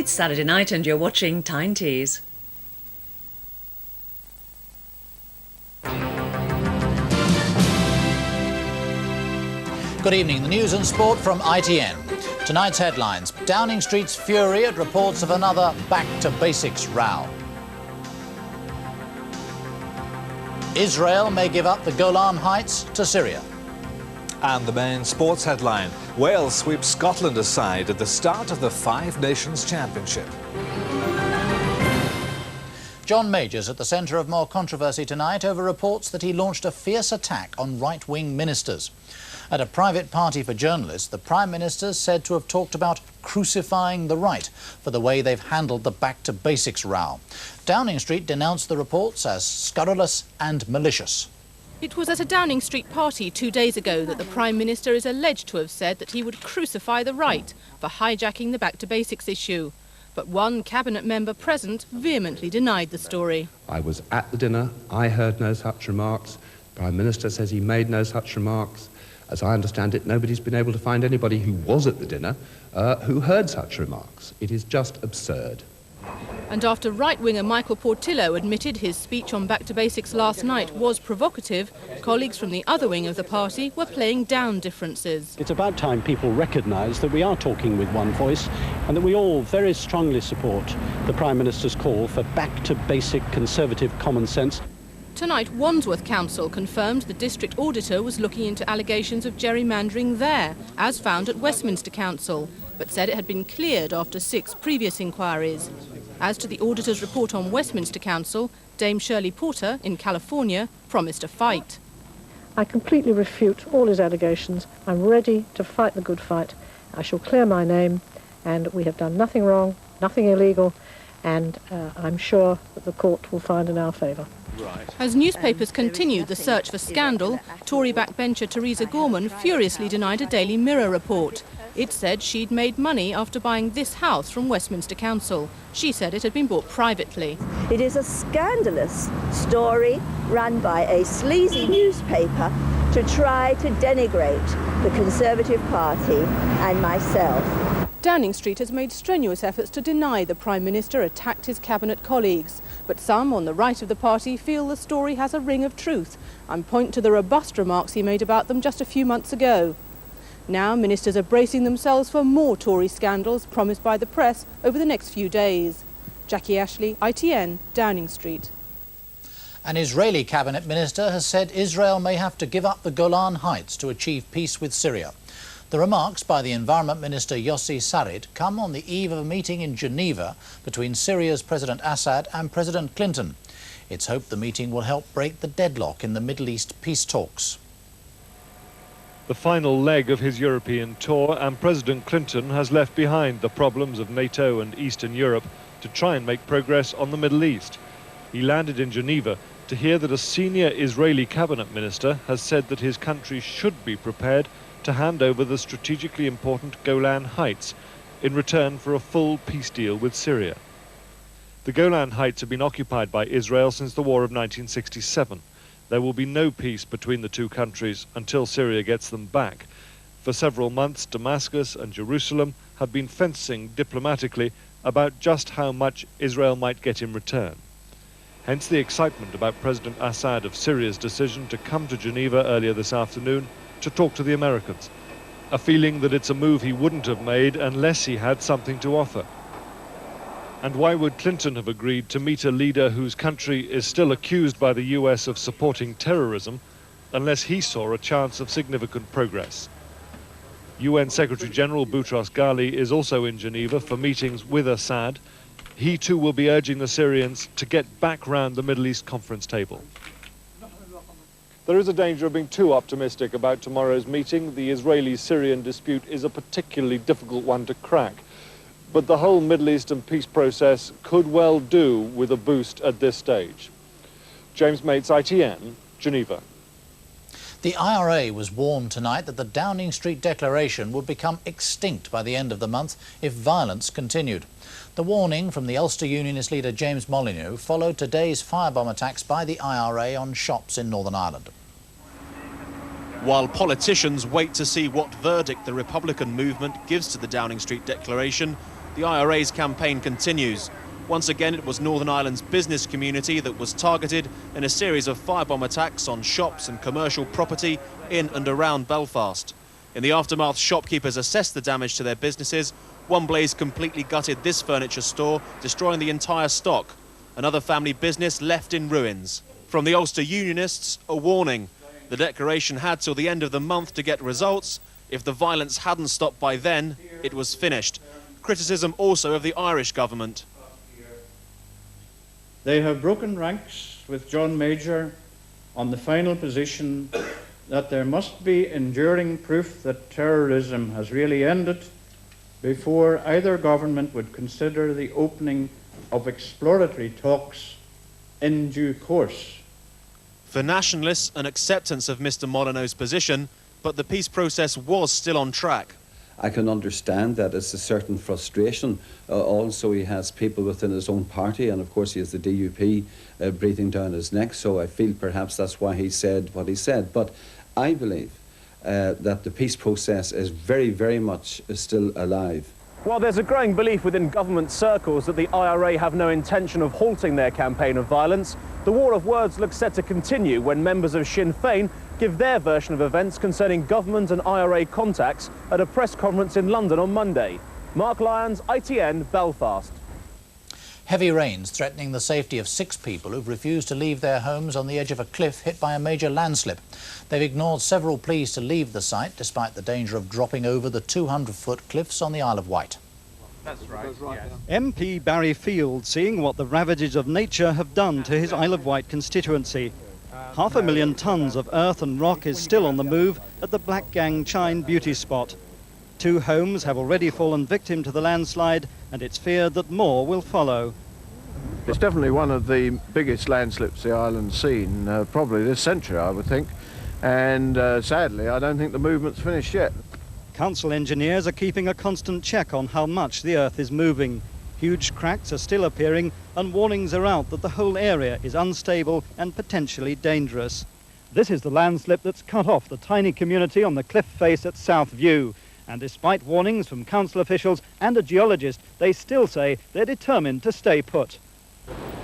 It's Saturday night and you're watching TYNE-TEES. Good evening. The news and sport from ITN. Tonight's headlines. Downing Street's fury at reports of another back-to-basics row. Israel may give up the Golan Heights to Syria. And the main sports headline. Wales sweeps Scotland aside at the start of the Five Nations Championship. John Major's at the centre of more controversy tonight over reports that he launched a fierce attack on right-wing ministers. At a private party for journalists, the Prime Minister said to have talked about crucifying the right for the way they've handled the back-to-basics row. Downing Street denounced the reports as scurrilous and malicious. It was at a Downing Street party 2 days ago that the Prime Minister is alleged to have said that he would crucify the right for hijacking the back-to-basics issue. But one cabinet member present vehemently denied the story. I was at the dinner. I heard no such remarks. The Prime Minister says he made no such remarks. As I understand it, nobody's been able to find anybody who was at the dinner who heard such remarks. It is just absurd. And after right-winger Michael Portillo admitted his speech on Back to Basics last night was provocative, colleagues from the other wing of the party were playing down differences. It's about time people recognise that we are talking with one voice and that we all very strongly support the Prime Minister's call for back to basic conservative common sense. Tonight, Wandsworth Council confirmed the district auditor was looking into allegations of gerrymandering there, as found at Westminster Council, but said it had been cleared after 6 previous inquiries. As to the auditor's report on Westminster Council, Dame Shirley Porter in California promised a fight. I completely refute all his allegations. I'm ready to fight the good fight. I shall clear my name, and we have done nothing wrong, nothing illegal, and I'm sure that the court will find in our favour. As newspapers continued the search for scandal, Tory backbencher Theresa Gorman furiously denied a Daily Mirror report. It said she'd made money after buying this house from Westminster Council. She said it had been bought privately. It is a scandalous story run by a sleazy newspaper to try to denigrate the Conservative Party and myself. Downing Street has made strenuous efforts to deny the Prime Minister attacked his cabinet colleagues, but some on the right of the party feel the story has a ring of truth and point to the robust remarks he made about them just a few months ago. Now ministers are bracing themselves for more Tory scandals promised by the press over the next few days. Jackie Ashley, ITN, Downing Street. An Israeli cabinet minister has said Israel may have to give up the Golan Heights to achieve peace with Syria. The remarks by the Environment Minister Yossi Sarid come on the eve of a meeting in Geneva between Syria's President Assad and President Clinton. It's hoped the meeting will help break the deadlock in the Middle East peace talks. The final leg of his European tour, and President Clinton has left behind the problems of NATO and Eastern Europe to try and make progress on the Middle East. He landed in Geneva to hear that a senior Israeli cabinet minister has said that his country should be prepared to hand over the strategically important Golan Heights in return for a full peace deal with Syria. The Golan Heights have been occupied by Israel since the war of 1967. There will be no peace between the two countries until Syria gets them back. For several months, Damascus and Jerusalem have been fencing diplomatically about just how much Israel might get in return. Hence the excitement about President Assad of Syria's decision to come to Geneva earlier this afternoon to talk to the Americans, a feeling that it's a move he wouldn't have made unless he had something to offer. And why would Clinton have agreed to meet a leader whose country is still accused by the US of supporting terrorism unless he saw a chance of significant progress? UN Secretary-General Boutros Ghali is also in Geneva for meetings with Assad. He too will be urging the Syrians to get back round the Middle East conference table. There is a danger of being too optimistic about tomorrow's meeting. The Israeli-Syrian dispute is a particularly difficult one to crack. But the whole Middle Eastern peace process could well do with a boost at this stage. James Mates, ITN, Geneva. The IRA was warned tonight that the Downing Street Declaration would become extinct by the end of the month if violence continued. The warning from the Ulster Unionist leader James Molyneux followed today's firebomb attacks by the IRA on shops in Northern Ireland. While politicians wait to see what verdict the Republican movement gives to the Downing Street Declaration, the IRA's campaign continues. Once again, it was Northern Ireland's business community that was targeted in a series of firebomb attacks on shops and commercial property in and around Belfast. In the aftermath, shopkeepers assessed the damage to their businesses. One blaze completely gutted this furniture store, destroying the entire stock. Another family business left in ruins. From the Ulster Unionists, a warning. The declaration had till the end of the month to get results. If the violence hadn't stopped by then, it was finished. Criticism also of the Irish government. They have broken ranks with John Major on the final position that there must be enduring proof that terrorism has really ended before either government would consider the opening of exploratory talks in due course. For nationalists, an acceptance of Mr Molyneux's position, but the peace process was still on track. I can understand that it's a certain frustration. Also, he has people within his own party, and of course he has the DUP breathing down his neck, so I feel perhaps that's why he said what he said. But I believe that the peace process is very, very much still alive. While there's a growing belief within government circles that the IRA have no intention of halting their campaign of violence, the war of words looks set to continue when members of Sinn Féin give their version of events concerning government and IRA contacts at a press conference in London on Monday. Mark Lyons, ITN, Belfast. Heavy rains threatening the safety of 6 people who've refused to leave their homes on the edge of a cliff hit by a major landslip. They've ignored several pleas to leave the site, despite the danger of dropping over the 200-foot cliffs on the Isle of Wight. That's right, yes. MP Barry Field seeing what the ravages of nature have done to his Isle of Wight constituency. 500,000 tonnes of earth and rock is still on the move at the Black Gang Tyne beauty spot. 2 homes have already fallen victim to the landslide, and it's feared that more will follow. It's definitely one of the biggest landslips the island's seen, probably this century, I would think. And sadly, I don't think the movement's finished yet. Council engineers are keeping a constant check on how much the earth is moving. Huge cracks are still appearing, and warnings are out that the whole area is unstable and potentially dangerous. This is the landslip that's cut off the tiny community on the cliff face at South View. And despite warnings from council officials and a geologist, they still say they're determined to stay put.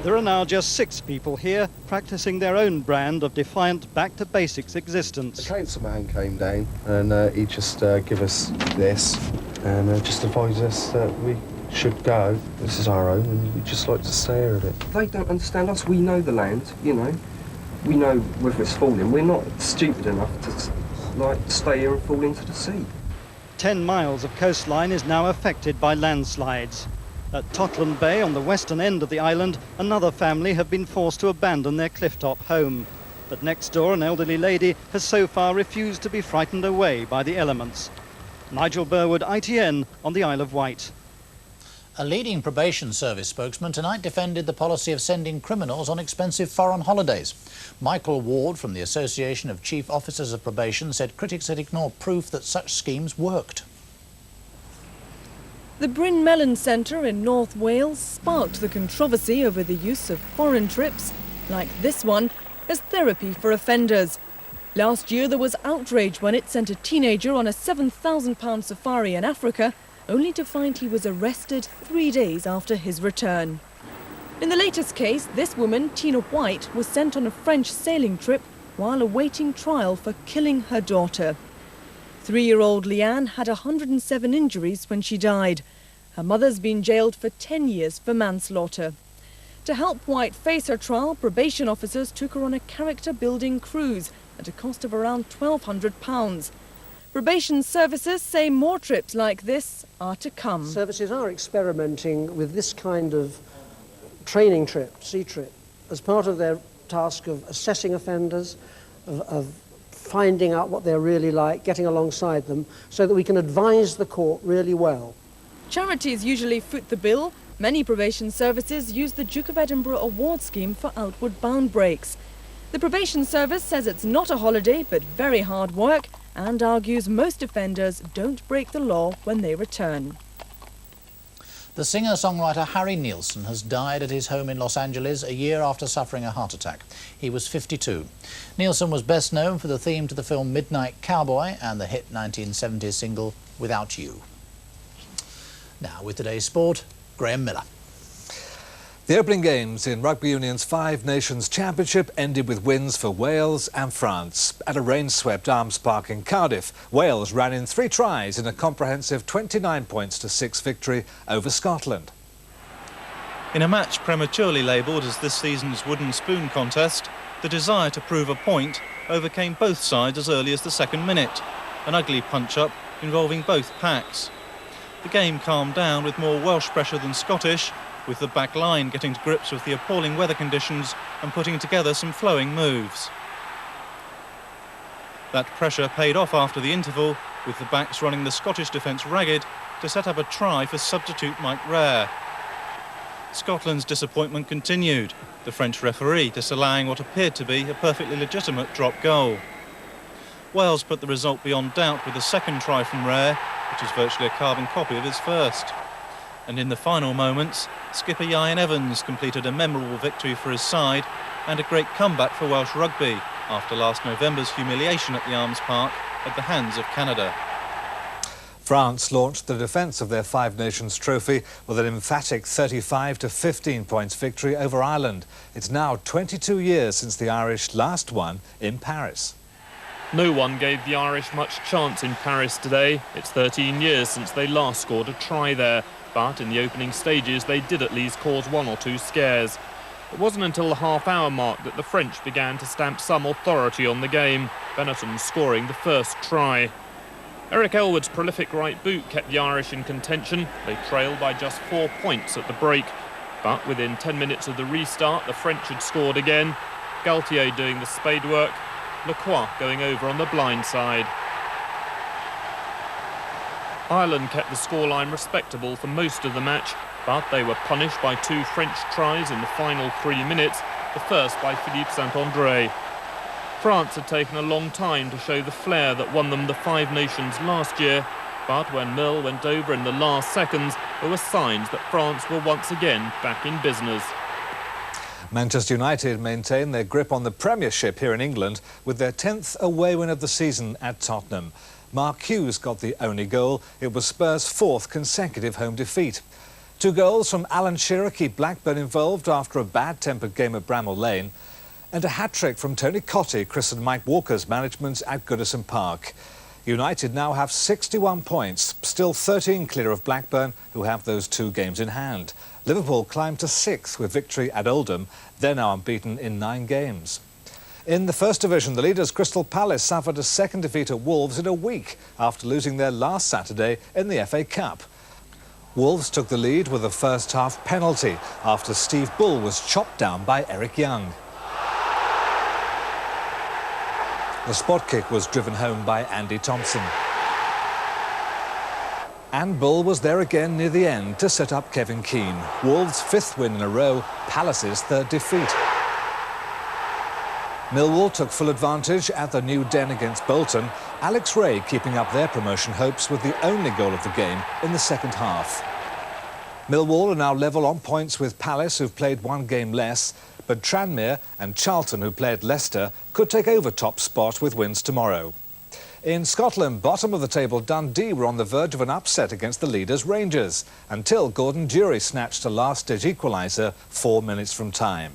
There are now just 6 people here practicing their own brand of defiant back-to-basics existence. The councilman came down and he just gave us this and just advised us that we should go. This is our own and we'd just like to stare at it. They don't understand us. We know the land, you know. We know whether it's falling. We're not stupid enough to stay here and fall into the sea. 10 miles of coastline is now affected by landslides. At Totland Bay, on the western end of the island, another family have been forced to abandon their clifftop home. But next door, an elderly lady has so far refused to be frightened away by the elements. Nigel Burwood, ITN, on the Isle of Wight. A leading probation service spokesman tonight defended the policy of sending criminals on expensive foreign holidays. Michael Ward from the Association of Chief Officers of Probation said critics had ignored proof that such schemes worked. The Bryn Melyn Centre in North Wales sparked the controversy over the use of foreign trips, like this one, as therapy for offenders. Last year there was outrage when it sent a teenager on a £7,000 safari in Africa, only to find he was arrested 3 days after his return. In the latest case, this woman, Tina White, was sent on a French sailing trip while awaiting trial for killing her daughter. 3-year-old Leanne had 107 injuries when she died. Her mother's been jailed for 10 years for manslaughter. To help White face her trial, probation officers took her on a character-building cruise at a cost of around £1,200. Probation services say more trips like this are to come. Services are experimenting with this kind of training trip, sea trip, as part of their task of assessing offenders, of finding out what they're really like, getting alongside them, so that we can advise the court really well. Charities usually foot the bill. Many probation services use the Duke of Edinburgh award scheme for outward bound breaks. The probation service says it's not a holiday, but very hard work, and argues most offenders don't break the law when they return. The singer-songwriter Harry Nielsen has died at his home in Los Angeles a year after suffering a heart attack. He was 52. Nielsen was best known for the theme to the film Midnight Cowboy and the hit 1970s single Without You. Now with today's sport, Graham Miller. The opening games in Rugby Union's Five Nations Championship ended with wins for Wales and France. At a rain-swept Arms Park in Cardiff, Wales ran in 3 tries in a comprehensive 29 points to 6 victory over Scotland. In a match prematurely labelled as this season's wooden spoon contest, the desire to prove a point overcame both sides as early as the second minute, an ugly punch-up involving both packs. The game calmed down with more Welsh pressure than Scottish, with the back line getting to grips with the appalling weather conditions and putting together some flowing moves. That pressure paid off after the interval, with the backs running the Scottish defence ragged to set up a try for substitute Mike Rare. Scotland's disappointment continued, the French referee disallowing what appeared to be a perfectly legitimate drop goal. Wales put the result beyond doubt with a second try from Rare, which is virtually a carbon copy of his first. And in the final moments, skipper Ian Evans completed a memorable victory for his side and a great comeback for Welsh rugby after last November's humiliation at the Arms Park at the hands of Canada. France launched the defence of their Five Nations trophy with an emphatic 35-15 points victory over Ireland. It's now 22 years since the Irish last won in Paris. No one gave the Irish much chance in Paris today. It's 13 years since they last scored a try there. But in the opening stages, they did at least cause 1 or 2 scares. It wasn't until the half-hour mark that the French began to stamp some authority on the game, Benetton scoring the first try. Eric Elwood's prolific right boot kept the Irish in contention. They trailed by just 4 points at the break. But within 10 minutes of the restart, the French had scored again. Galtier doing the spade work, Lacroix going over on the blind side. Ireland kept the scoreline respectable for most of the match, but they were punished by 2 French tries in the final 3 minutes, the first by Philippe Saint-André. France had taken a long time to show the flair that won them the Five Nations last year, but when Mill went over in the last seconds, there were signs that France were once again back in business. Manchester United maintain their grip on the Premiership here in England with their 10th away win of the season at Tottenham. Mark Hughes got the only goal. It was Spurs' 4th consecutive home defeat. 2 goals from Alan Shearer keep Blackburn involved after a bad-tempered game at Bramall Lane. And a hat-trick from Tony Cottee christened Mike Walker's management at Goodison Park. United now have 61 points, still 13 clear of Blackburn, who have those 2 games in hand. Liverpool climbed to 6th with victory at Oldham. They're now unbeaten in 9 games. In the First Division, the leaders Crystal Palace suffered a second defeat at Wolves in a week after losing their last Saturday in the FA Cup. Wolves took the lead with a first-half penalty after Steve Bull was chopped down by Eric Young. The spot kick was driven home by Andy Thompson. And Bull was there again near the end to set up Kevin Keane. Wolves' 5th win in a row, Palace's 3rd defeat. Millwall took full advantage at the New Den against Bolton. Alex Ray keeping up their promotion hopes with the only goal of the game in the second half. Millwall are now level on points with Palace, who've played 1 game less, but Tranmere and Charlton, who play at Leicester, could take over top spot with wins tomorrow. In Scotland, bottom of the table Dundee were on the verge of an upset against the leaders Rangers, until Gordon Durie snatched a last-ditch equaliser 4 minutes from time.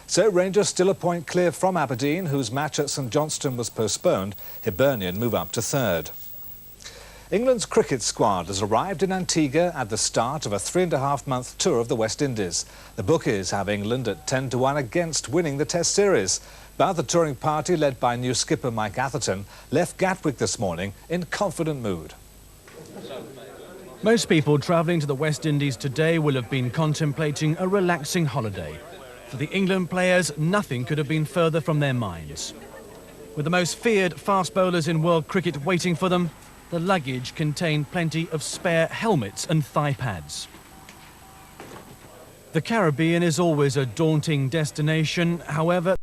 So Rangers still a point clear from Aberdeen, whose match at St Johnstone was postponed. Hibernian move up to 3rd. England's cricket squad has arrived in Antigua at the start of a 3.5-month tour of the West Indies. The bookies have England at 10-1 against winning the Test series. But the touring party, led by new skipper Mike Atherton, left Gatwick this morning in confident mood. Most people travelling to the West Indies today will have been contemplating a relaxing holiday. For the England players, nothing could have been further from their minds. With the most feared fast bowlers in world cricket waiting for them, the luggage contained plenty of spare helmets and thigh pads. The Caribbean is always a daunting destination, however,